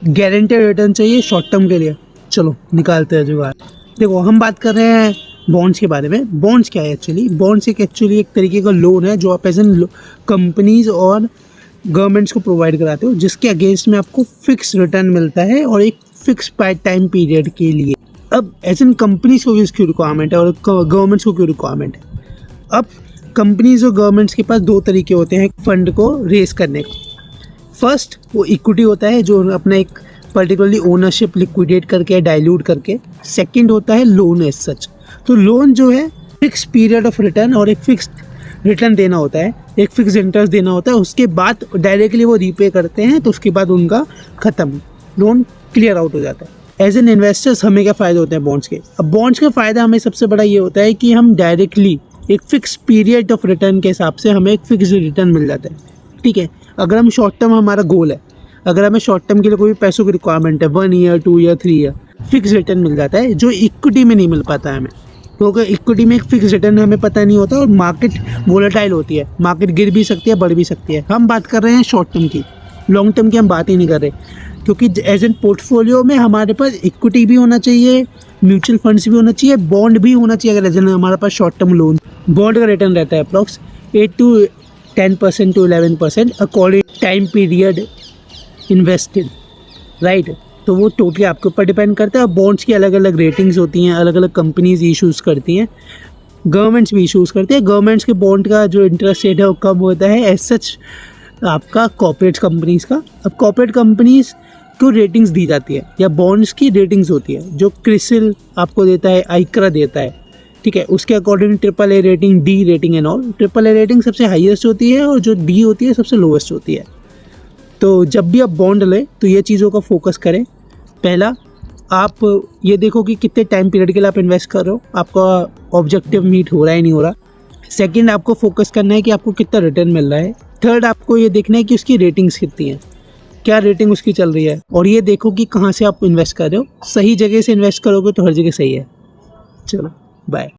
Guaranteed return चाहिए short term के लिए, चलो निकालते हैं जुगाड़। देखो हम बात कर रहे हैं बॉन्ड्स के बारे में। बॉन्ड्स क्या है एक्चुअली? बॉन्ड्स एक तरीके का लोन है जो आप एज एन कंपनीज और गवर्नमेंट्स को प्रोवाइड कराते हो, जिसके अगेंस्ट में आपको फिक्स रिटर्न मिलता है और एक फिक्स टाइम पीरियड के लिए। अब एज एन कंपनीज को इसकी रिक्वायरमेंट है और गवर्नमेंट्स को क्यों रिक्वायरमेंट है? अब कंपनीज और गवर्नमेंट्स के पास दो तरीके होते हैं फंड को रेज करने का। फर्स्ट वो इक्विटी होता है जो अपना एक पर्टिकुलरली ओनरशिप लिक्विडेट करके डाइल्यूट करके। सेकंड होता है लोन एज सच। तो लोन जो है फिक्स पीरियड ऑफ रिटर्न और एक फिक्स रिटर्न देना होता है, एक फिक्स इंटरेस्ट देना होता है, उसके बाद डायरेक्टली वो रीपे करते हैं तो उसके बाद उनका ख़त्म, लोन क्लियर आउट हो जाता है। एज एन इन्वेस्टर्स हमें क्या फ़ायदे होते हैं बॉन्ड्स के? अब बॉन्ड्स का फ़ायदा हमें सबसे बड़ा ये होता है कि हम डायरेक्टली एक फ़िक्स पीरियड ऑफ रिटर्न के हिसाब से हमें एक फ़िक्स रिटर्न मिल जाता है। ठीक है, अगर हम शॉर्ट टर्म हमारा गोल है, अगर हमें शॉर्ट टर्म के लिए कोई पैसों की रिक्वायरमेंट है 1 year 2 year 3 year, fix return मिल जाता है जो इक्विटी में नहीं मिल पाता है हमें, क्योंकि इक्विटी में एक फिक्स रिटर्न हमें पता नहीं होता और मार्केट वोलेटाइल होती है, मार्केट गिर भी सकती है बढ़ भी सकती है। हम बात कर रहे हैं शॉर्ट टर्म की, लॉन्ग टर्म की हम बात ही नहीं कर रहे, क्योंकि एज एन पोर्टफोलियो में हमारे पास इक्विटी भी होना चाहिए, म्यूचुअल फंड्स भी होना चाहिए, बॉन्ड भी होना चाहिए। अगर एज एन हमारे पास शॉर्ट टर्म लोन, बॉन्ड का रिटर्न रहता है approx 8 to 10% to 11% according time period invested, right. तो वो टोटली आपके ऊपर डिपेंड करता है। बॉन्ड्स की अलग अलग रेटिंग्स होती हैं, अलग अलग कंपनीज इशूज़ करती हैं, गवर्नमेंट्स भी इशूज़ करती है। गवर्नमेंट्स के बॉन्ड का जो इंटरेस्ट रेट है वो कम होता है एज सच आपका कॉर्पोरेट कंपनीज़ का। अब कॉर्पोरेट कंपनीज़ को रेटिंग्स दी जाती है या बॉन्ड्स की रेटिंग्स होती है जो क्रिसिल आपको देता है, आइक्रा देता है, ठीक है। उसके according AAA rating, D rating and all. AAA rating सबसे हाईएस्ट होती है और जो D होती है सबसे लोवेस्ट होती है। तो जब भी आप बॉन्ड लें तो ये चीज़ों का फोकस करें। पहला, आप ये देखो कि कितने टाइम पीरियड के लिए आप इन्वेस्ट कर रहे हो, आपका ऑब्जेक्टिव मीट हो रहा है नहीं हो रहा। सेकंड, आपको फोकस करना है कि आपको कितना रिटर्न मिल रहा है। थर्ड, आपको ये देखना है कि उसकी रेटिंग्स कितनी है, क्या रेटिंग उसकी चल रही है। और ये देखो कि कहाँ से आप इन्वेस्ट कर रहे हो। सही जगह से इन्वेस्ट करोगे तो हर जगह सही है। चलो बाय।